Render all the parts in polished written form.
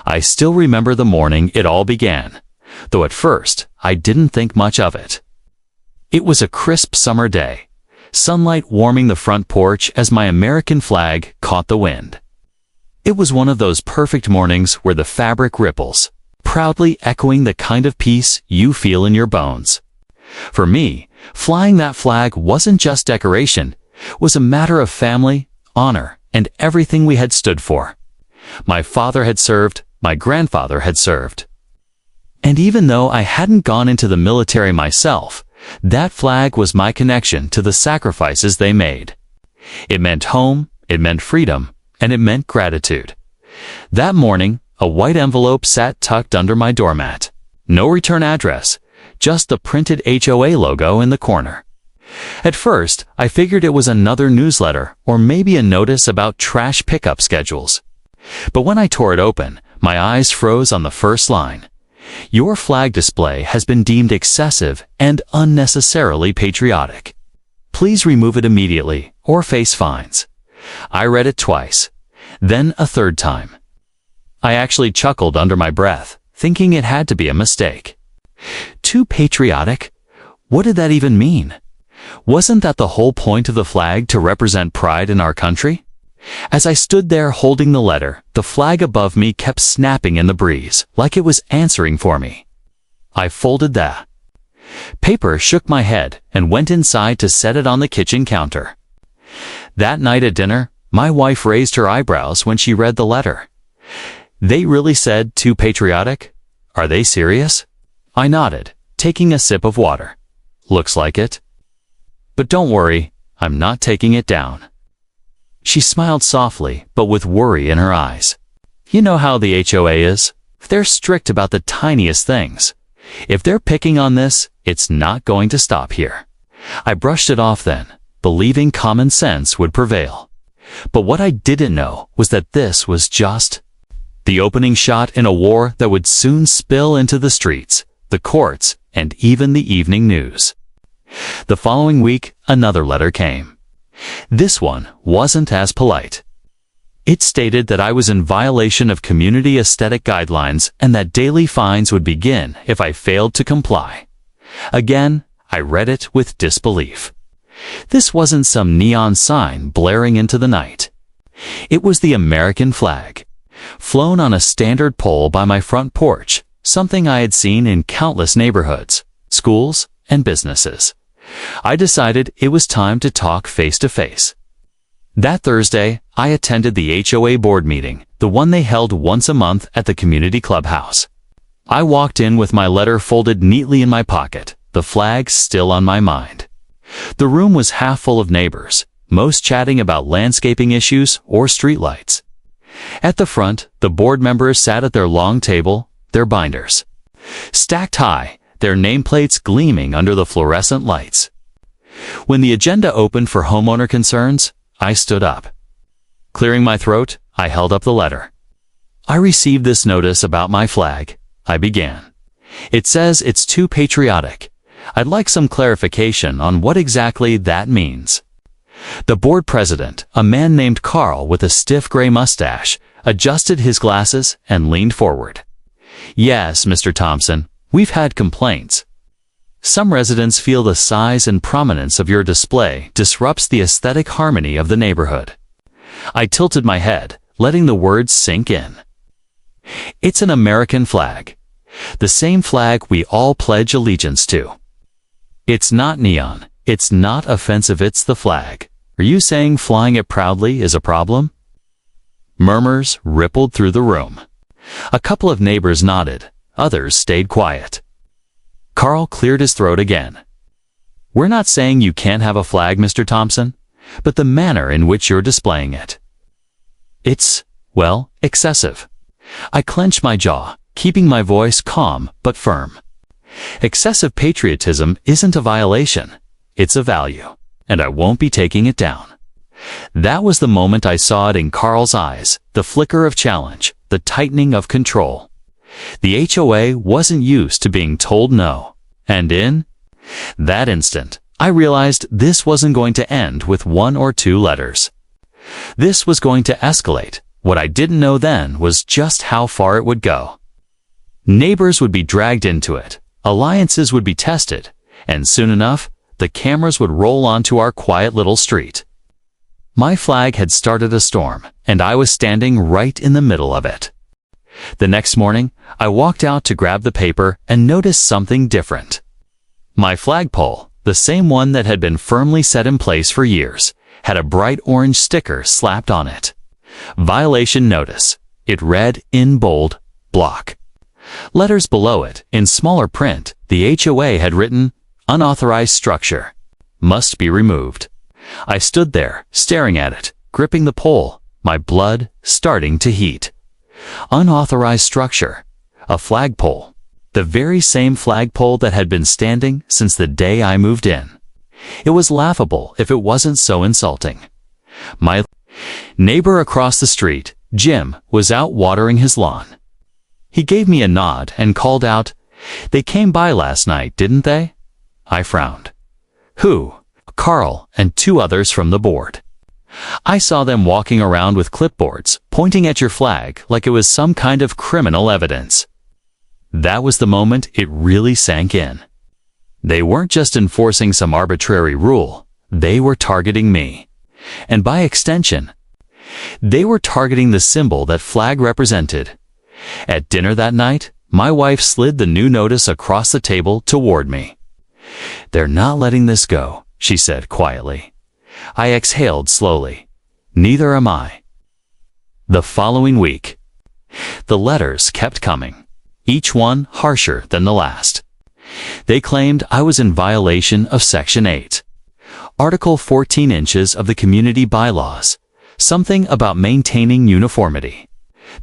I still remember the morning it all began, though at first I didn't think much of it. It was a crisp summer day, sunlight warming the front porch as my American flag caught the wind. It was one of those perfect mornings where the fabric ripples, proudly echoing the kind of peace you feel in your bones. For me, flying that flag wasn't just decoration, it was a matter of family, honor, and everything we had stood for. My father had served, my grandfather had served. And even though I hadn't gone into the military myself, that flag was my connection to the sacrifices they made. It meant home, it meant freedom, and it meant gratitude. That morning, a white envelope sat tucked under my doormat. No return address, just the printed HOA logo in the corner. At first, I figured it was another newsletter or maybe a notice about trash pickup schedules. But when I tore it open, my eyes froze on the first line. Your flag display has been deemed excessive and unnecessarily patriotic. Please remove it immediately or face fines. I read it twice, then a third time. I actually chuckled under my breath, thinking it had to be a mistake. Too patriotic? What did that even mean? Wasn't that the whole point of the flag, to represent pride in our country? As I stood there holding the letter, the flag above me kept snapping in the breeze, like it was answering for me. I folded the paper, shook my head, and went inside to set it on the kitchen counter. That night at dinner, my wife raised her eyebrows when she read the letter. They really said too patriotic? Are they serious? I nodded, taking a sip of water. Looks like it. But don't worry, I'm not taking it down. She smiled softly, but with worry in her eyes. You know how the HOA is. They're strict about the tiniest things. If they're picking on this, it's not going to stop here. I brushed it off then, believing common sense would prevail. But what I didn't know was that this was just the opening shot in a war that would soon spill into the streets, the courts, and even the evening news. The following week, another letter came. This one wasn't as polite. It stated that I was in violation of community aesthetic guidelines and that daily fines would begin if I failed to comply. Again, I read it with disbelief. This wasn't some neon sign blaring into the night. It was the American flag, flown on a standard pole by my front porch, something I had seen in countless neighborhoods, schools, and businesses. I decided it was time to talk face to face. That Thursday, I attended the HOA board meeting, the one they held once a month at the community clubhouse. I walked in with my letter folded neatly in my pocket, the flag still on my mind. The room was half full of neighbors, most chatting about landscaping issues or streetlights. At the front, the board members sat at their long table, their binders stacked high, their nameplates gleaming under the fluorescent lights. When the agenda opened for homeowner concerns, I stood up. Clearing my throat, I held up the letter. I received this notice about my flag, I began. It says it's too patriotic. I'd like some clarification on what exactly that means. The board president, a man named Carl with a stiff gray mustache, adjusted his glasses and leaned forward. Yes, Mr. Thompson, we've had complaints. Some residents feel the size and prominence of your display disrupts the aesthetic harmony of the neighborhood. I tilted my head, letting the words sink in. It's an American flag. The same flag we all pledge allegiance to. It's not neon. It's not offensive. It's the flag. Are you saying flying it proudly is a problem? Murmurs rippled through the room. A couple of neighbors nodded. Others stayed quiet. Carl cleared his throat again. We're not saying you can't have a flag, Mr. Thompson, but the manner in which you're displaying it. It's, well, excessive. I clenched my jaw, keeping my voice calm but firm. Excessive patriotism isn't a violation. It's a value, and I won't be taking it down. That was the moment I saw it in Carl's eyes, the flicker of challenge, the tightening of control. The HOA wasn't used to being told no, and in that instant, I realized this wasn't going to end with one or two letters. This was going to escalate, What I didn't know then was just how far it would go. Neighbors would be dragged into it, alliances would be tested, and soon enough, the cameras would roll onto our quiet little street. My flag had started a storm, and I was standing right in the middle of it. The next morning, I walked out to grab the paper and noticed something different. My flagpole, the same one that had been firmly set in place for years, had a bright orange sticker slapped on it. Violation notice. It read in bold block. Letters below it, in smaller print, the HOA had written, "Unauthorized structure. Must be removed." I stood there, staring at it, gripping the pole, my blood starting to heat. Unauthorized structure. A flagpole. The very same flagpole that had been standing since the day I moved in. It was laughable if it wasn't so insulting. My neighbor across the street, Jim, was out watering his lawn. He gave me a nod and called out, "They came by last night, didn't they?" I frowned. "Who?" "Carl and 2 others from the board. I saw them walking around with clipboards, pointing at your flag like it was some kind of criminal evidence." That was the moment it really sank in. They weren't just enforcing some arbitrary rule, they were targeting me. And by extension, they were targeting the symbol that flag represented. At dinner that night, my wife slid the new notice across the table toward me. "They're not letting this go," she said quietly. I exhaled slowly. Neither am I. The following week, the letters kept coming, each one harsher than the last. They claimed I was in violation of Section 8, Article 14 inches of the community bylaws, something about maintaining uniformity.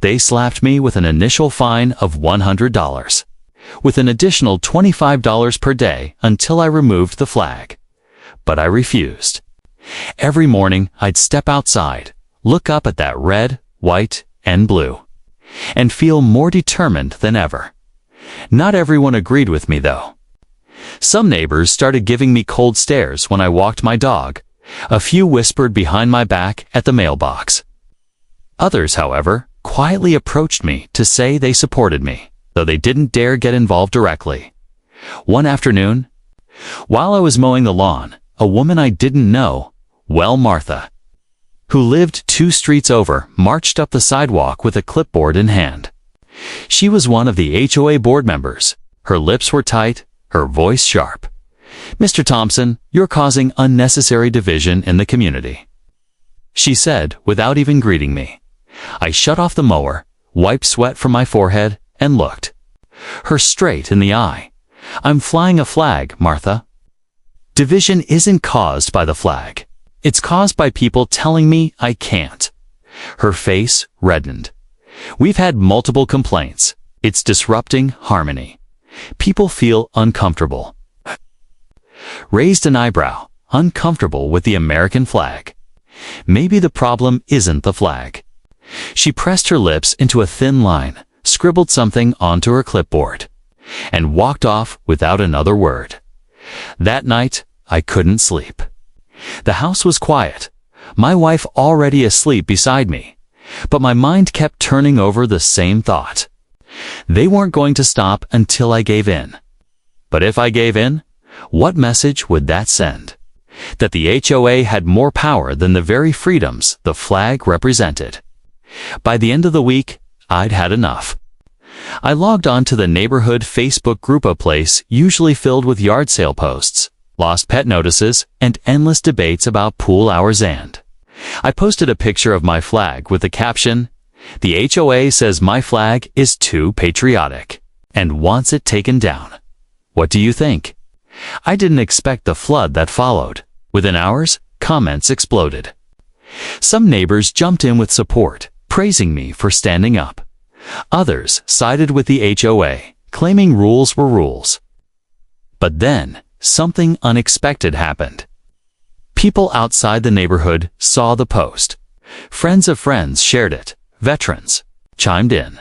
They slapped me with an initial fine of $100, with an additional $25 per day until I removed the flag. But I refused. Every morning I'd step outside, look up at that red, white, and blue, and feel more determined than ever. Not everyone agreed with me, though. Some neighbors started giving me cold stares when I walked my dog. A few whispered behind my back at the mailbox. Others, however, quietly approached me to say they supported me, though they didn't dare get involved directly. One afternoon, while I was mowing the lawn, a woman I didn't know, Martha, who lived 2 streets over, marched up the sidewalk with a clipboard in hand. She was one of the HOA board members. Her lips were tight, her voice sharp. "Mr. Thompson, you're causing unnecessary division in the community," she said without even greeting me. I shut off the mower, wiped sweat from my forehead, and looked her straight in the eye. "I'm flying a flag, Martha. Division isn't caused by the flag. It's caused by people telling me I can't." Her face reddened. "We've had multiple complaints. It's disrupting harmony. People feel uncomfortable." Raised an eyebrow, uncomfortable with the American flag. Maybe the problem isn't the flag. She pressed her lips into a thin line, scribbled something onto her clipboard, and walked off without another word. That night, I couldn't sleep. The house was quiet, my wife already asleep beside me, but my mind kept turning over the same thought. They weren't going to stop until I gave in. But if I gave in, what message would that send? That the HOA had more power than the very freedoms the flag represented. By the end of the week, I'd had enough. I logged on to the neighborhood Facebook group, a place usually filled with yard sale posts, lost pet notices, and endless debates about pool hours, and I posted a picture of my flag with the caption, "The HOA says my flag is too patriotic and wants it taken down." What do you think? I didn't expect the flood that followed. Within hours, comments exploded. Some neighbors jumped in with support, praising me for standing up. Others sided with the HOA, claiming rules were rules. But then, something unexpected happened. People outside the neighborhood saw the post. Friends of friends shared it. Veterans chimed in.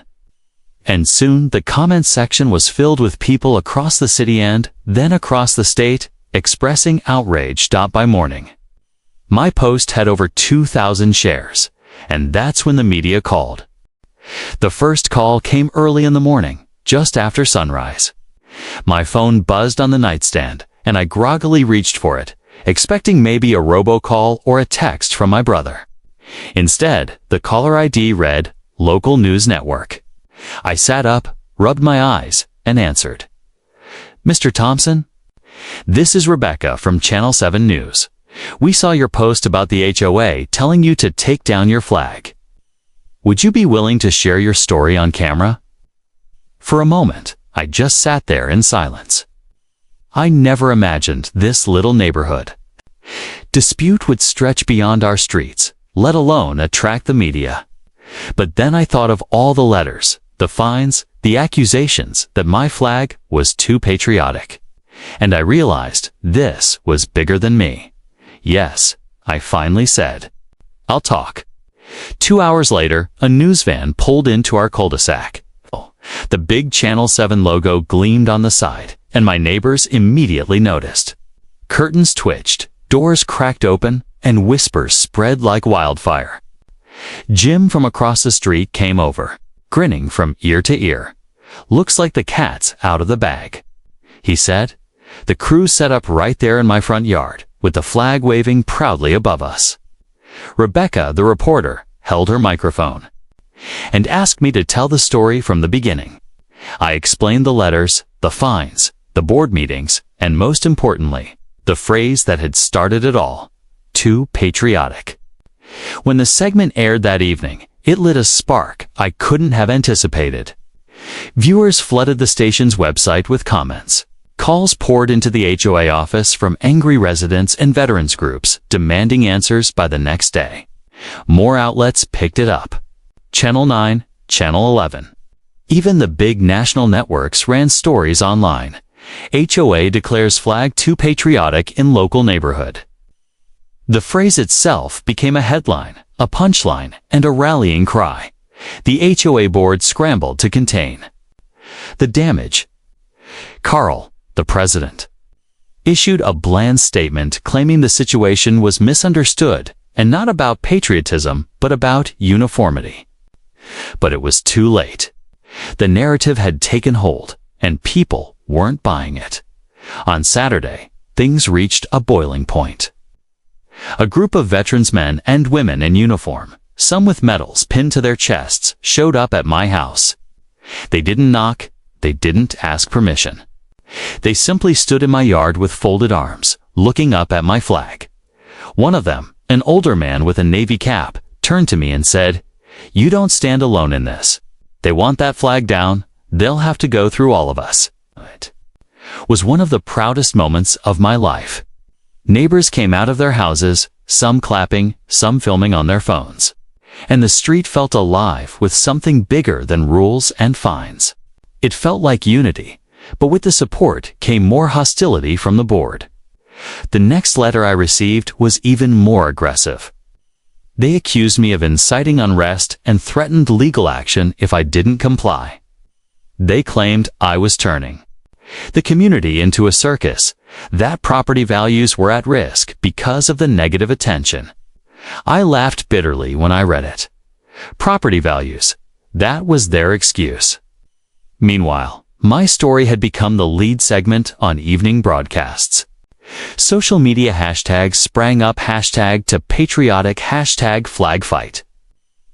And soon the comment section was filled with people across the city and then across the state, expressing outrage. By morning, my post had over 2,000 shares, And that's when the media called. The first call came early in the morning, just after sunrise. My phone buzzed on the nightstand, and I groggily reached for it, expecting maybe a robocall or a text from my brother. Instead, the caller ID read, Local News Network. I sat up, rubbed my eyes, and answered. Mr. Thompson? This is Rebecca from Channel 7 News. We saw your post about the HOA telling you to take down your flag. Would you be willing to share your story on camera? For a moment, I just sat there in silence. I never imagined this little neighborhood. Dispute would stretch beyond our streets, let alone attract the media. But then I thought of all the letters, the fines, the accusations that my flag was too patriotic. And I realized this was bigger than me. Yes, I finally said, I'll talk. 2 hours later, a news van pulled into our cul-de-sac. The big Channel 7 logo gleamed on the side, and my neighbors immediately noticed. Curtains twitched, doors cracked open, and whispers spread like wildfire. Jim from across the street came over, grinning from ear to ear. Looks like the cat's out of the bag. He said. The crew set up right there in my front yard, with the flag waving proudly above us. Rebecca, the reporter, held her microphone and asked me to tell the story from the beginning. I explained the letters, the fines, the board meetings, and most importantly, the phrase that had started it all, too patriotic. When the segment aired that evening, it lit a spark I couldn't have anticipated. Viewers flooded the station's website with comments. Calls poured into the HOA office from angry residents and veterans groups demanding answers by the next day. More outlets picked it up. Channel 9, Channel 11. Even the big national networks ran stories online. HOA declares flag too patriotic in local neighborhood. The phrase itself became a headline, a punchline, and a rallying cry. The HOA board scrambled to contain the damage. Carl, the president, issued a bland statement claiming the situation was misunderstood and not about patriotism, but about uniformity. But it was too late. The narrative had taken hold, and people weren't buying it. On Saturday, things reached a boiling point. A group of veterans men and women in uniform, some with medals pinned to their chests, showed up at my house. They didn't knock, they didn't ask permission. They simply stood in my yard with folded arms, looking up at my flag. One of them, an older man with a navy cap, turned to me and said, "You don't stand alone in this. They want that flag down, they'll have to go through all of us." It was one of the proudest moments of my life. Neighbors came out of their houses, some clapping, some filming on their phones. And the street felt alive with something bigger than rules and fines. It felt like unity. But with the support came more hostility from the board. The next letter I received was even more aggressive. They accused me of inciting unrest and threatened legal action if I didn't comply. They claimed I was turning the community into a circus, that property values were at risk because of the negative attention. I laughed bitterly when I read it. Property values, that was their excuse. Meanwhile, my story had become the lead segment on evening broadcasts. Social media hashtags sprang up, hashtag to patriotic, hashtag flag fight,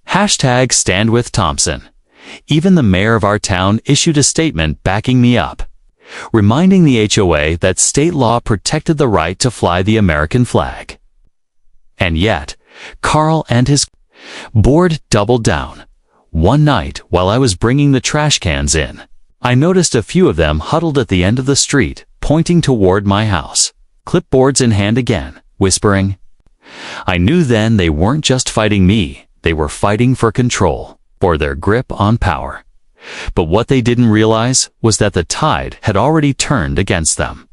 hashtag stand with Thompson. Even the mayor of our town issued a statement backing me up, reminding the HOA that state law protected the right to fly the American flag. And yet, Carl and his board doubled down. One night, while I was bringing the trash cans in, I noticed a few of them huddled at the end of the street, pointing toward my house, clipboards in hand again, whispering. I knew then they weren't just fighting me, they were fighting for control, or their grip on power. But what they didn't realize was that the tide had already turned against them.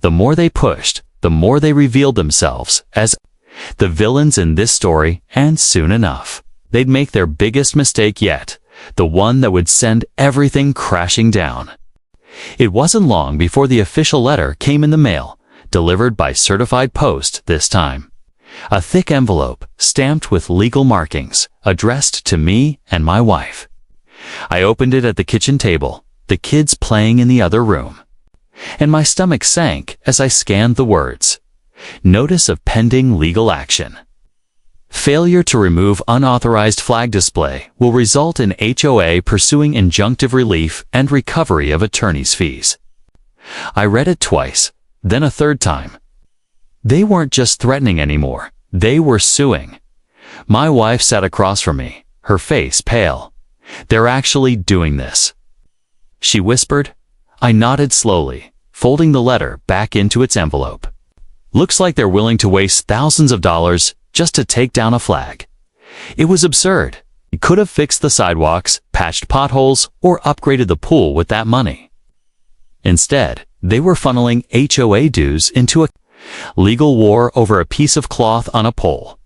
The more they pushed, the more they revealed themselves as the villains in this story, and soon enough, they'd make their biggest mistake yet. The one that would send everything crashing down. It wasn't long before the official letter came in the mail, delivered by certified post this time. A thick envelope, stamped with legal markings, addressed to me and my wife. I opened it at the kitchen table, the kids playing in the other room. And my stomach sank as I scanned the words. Notice of pending legal action. Failure to remove unauthorized flag display will result in HOA pursuing injunctive relief and recovery of attorney's fees. I read it twice, then a third time. They weren't just threatening anymore, they were suing. My wife sat across from me, her face pale. They're actually doing this, she whispered. I nodded slowly, folding the letter back into its envelope. Looks like they're willing to waste thousands of dollars just to take down a flag. It was absurd. You could have fixed the sidewalks, patched potholes, or upgraded the pool with that money. Instead, they were funneling HOA dues into a legal war over a piece of cloth on a pole.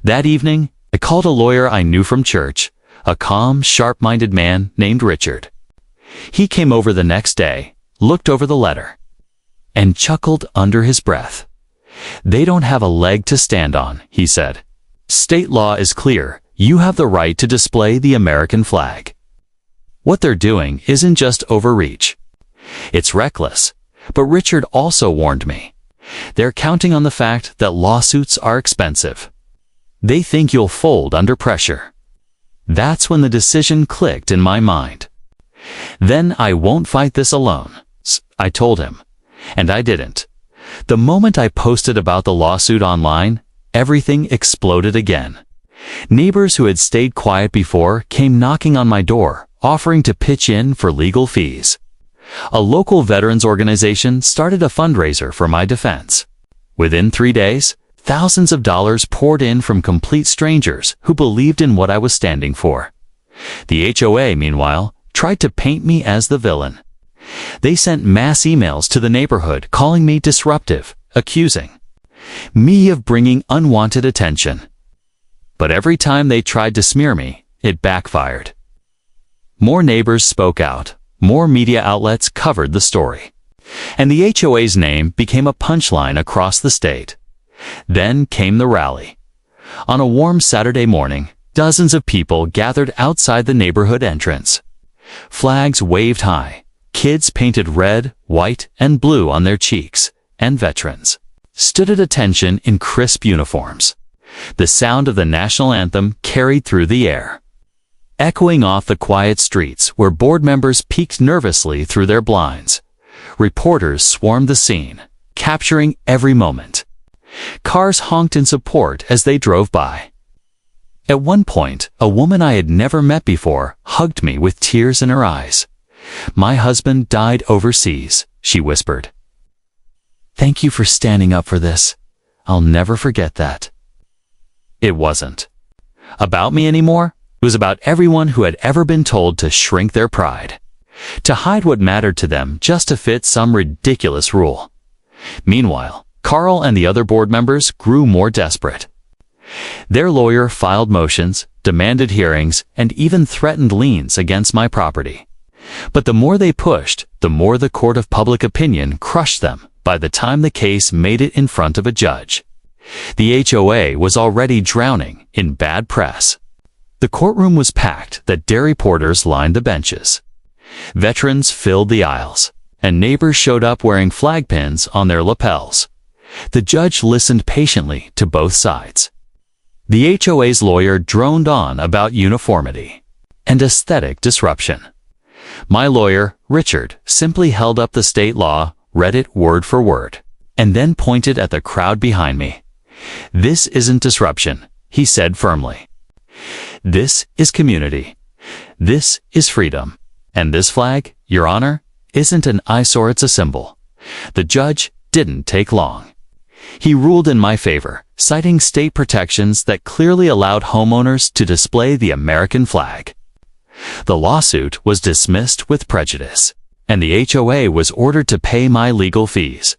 That evening, I called a lawyer I knew from church, a calm, sharp-minded man named Richard. He came over the next day, looked over the letter, and chuckled under his breath. They don't have a leg to stand on, he said. State law is clear. You have the right to display the American flag. What they're doing isn't just overreach. It's reckless. But Richard also warned me. They're counting on the fact that lawsuits are expensive. They think you'll fold under pressure. That's when the decision clicked in my mind. Then I won't fight this alone, I told him. And I didn't. The moment I posted about the lawsuit online, everything exploded again. Neighbors who had stayed quiet before came knocking on my door, offering to pitch in for legal fees. A local veterans organization started a fundraiser for my defense. Within 3 days, thousands of dollars poured in from complete strangers who believed in what I was standing for. The HOA, meanwhile, tried to paint me as the villain. They sent mass emails to the neighborhood calling me disruptive, accusing me of bringing unwanted attention. But every time they tried to smear me, it backfired. More neighbors spoke out. More media outlets covered the story. And the HOA's name became a punchline across the state. Then came the rally. On a warm Saturday morning, dozens of people gathered outside the neighborhood entrance. Flags waved high. Kids painted red, white, and blue on their cheeks, and veterans stood at attention in crisp uniforms. The sound of the national anthem carried through the air, echoing off the quiet streets where board members peeked nervously through their blinds. Reporters swarmed the scene, capturing every moment. Cars honked in support as they drove by. At one point, a woman I had never met before hugged me with tears in her eyes. My husband died overseas, she whispered. Thank you for standing up for this. I'll never forget that. It wasn't about me anymore. It was about everyone who had ever been told to shrink their pride, to hide what mattered to them just to fit some ridiculous rule. Meanwhile, Carl and the other board members grew more desperate. Their lawyer filed motions, demanded hearings, and even threatened liens against my property. But the more they pushed, the more the court of public opinion crushed them by the time the case made it in front of a judge. The HOA was already drowning in bad press. The courtroom was packed that dairy porters lined the benches. Veterans filled the aisles, and neighbors showed up wearing flag pins on their lapels. The judge listened patiently to both sides. The HOA's lawyer droned on about uniformity and aesthetic disruption. My lawyer, Richard, simply held up the state law, read it word for word, and then pointed at the crowd behind me. This isn't disruption, he said firmly. This is community. This is freedom. And this flag, Your Honor, isn't an eyesore, it's a symbol. The judge didn't take long. He ruled in my favor, citing state protections that clearly allowed homeowners to display the American flag. The lawsuit was dismissed with prejudice, and the HOA was ordered to pay my legal fees.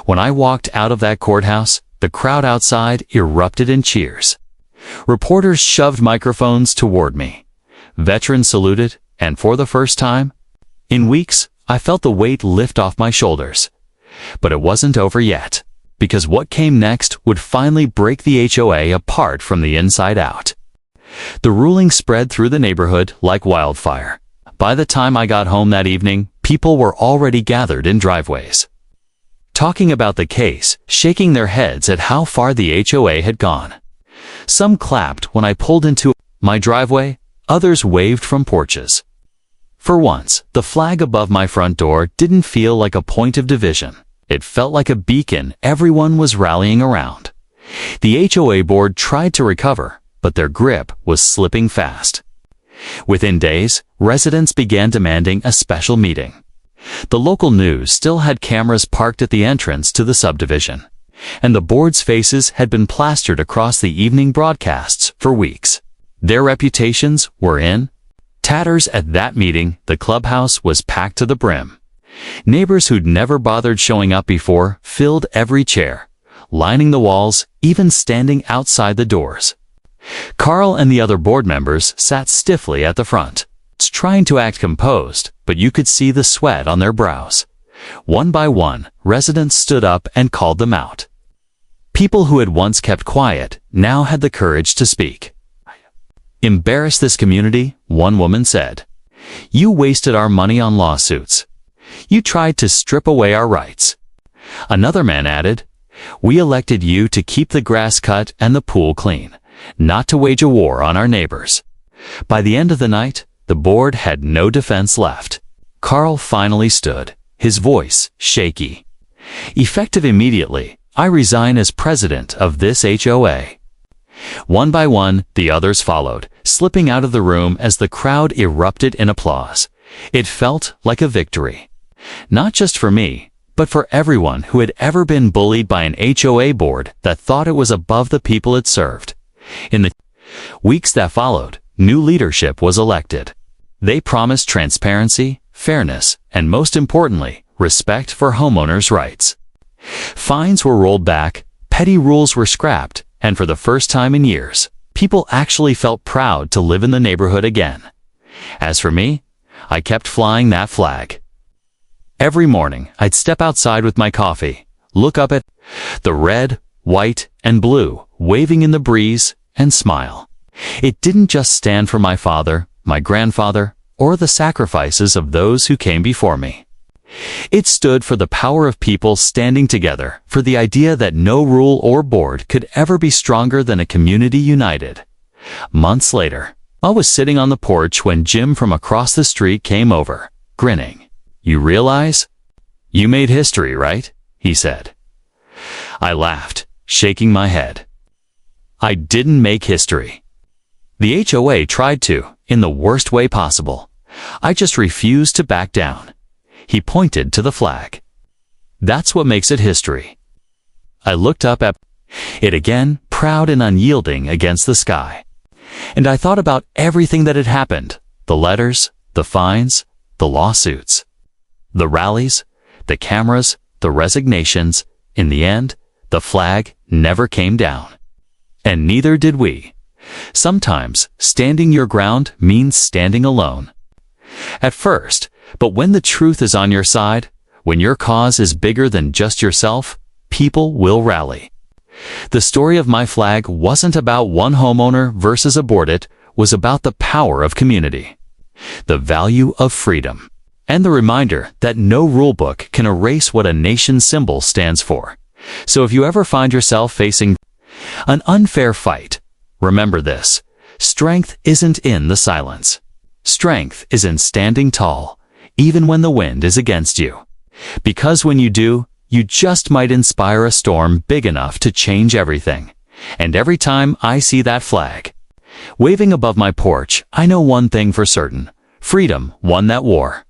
When I walked out of that courthouse, the crowd outside erupted in cheers. Reporters shoved microphones toward me. Veterans saluted, and for the first time in weeks, I felt the weight lift off my shoulders. But it wasn't over yet. because what came next would finally break the HOA apart from the inside out. The ruling spread through the neighborhood like wildfire. By the time I got home that evening, people were already gathered in driveways, talking about the case, shaking their heads at how far the HOA had gone. Some clapped when I pulled into my driveway, others waved from porches. For once, the flag above my front door didn't feel like a point of division. It felt like a beacon everyone was rallying around. The HOA board tried to recover, but their grip was slipping fast. Within days, residents began demanding a special meeting. The local news still had cameras parked at the entrance to the subdivision, and the board's faces had been plastered across the evening broadcasts for weeks. Their reputations were in tatters. At that meeting, the clubhouse was packed to the brim. Neighbors who'd never bothered showing up before filled every chair, lining the walls, even standing outside the doors. Carl and the other board members sat stiffly at the front, trying to act composed, but you could see the sweat on their brows. One by one, residents stood up and called them out. People who had once kept quiet now had the courage to speak. "Embarrass this community," one woman said. "You wasted our money on lawsuits. You tried to strip away our rights." Another man added, "We elected you to keep the grass cut and the pool clean, not to wage a war on our neighbors." By the end of the night, the board had no defense left. Carl finally stood, his voice shaky. "Effective immediately, I resign as president of this HOA." One by one, the others followed, slipping out of the room as the crowd erupted in applause. It felt like a victory. Not just for me, but for everyone who had ever been bullied by an HOA board that thought it was above the people it served. In the weeks that followed, new leadership was elected. They promised transparency, fairness, and most importantly, respect for homeowners' rights. Fines were rolled back, petty rules were scrapped, and for the first time in years, people actually felt proud to live in the neighborhood again. As for me, I kept flying that flag. Every morning, I'd step outside with my coffee, look up at the red, white, and blue waving in the breeze, and smile. It didn't just stand for my father, my grandfather, or the sacrifices of those who came before me. It stood for the power of people standing together, for the idea that no rule or board could ever be stronger than a community united. Months later, I was sitting on the porch when Jim from across the street came over, grinning. "You realize? You made history, right?" he said. I laughed, shaking my head. I didn't make history. The HOA tried to, in the worst way possible. I just refused to back down. He pointed to the flag. "That's what makes it history." I looked up at it again, proud and unyielding against the sky. And I thought about everything that had happened: the letters, the fines, the lawsuits, the rallies, the cameras, the resignations. In the end, the flag never came down. And neither did we. Sometimes, standing your ground means standing alone. At first, but when the truth is on your side, when your cause is bigger than just yourself, people will rally. The story of my flag wasn't about one homeowner versus a board. It was about the power of community, the value of freedom, and the reminder that no rulebook can erase what a nation's symbol stands for. So if you ever find yourself facing an unfair fight, remember this: strength isn't in the silence. Strength is in standing tall, even when the wind is against you. Because when you do, you just might inspire a storm big enough to change everything. And every time I see that flag waving above my porch, I know one thing for certain: freedom won that war.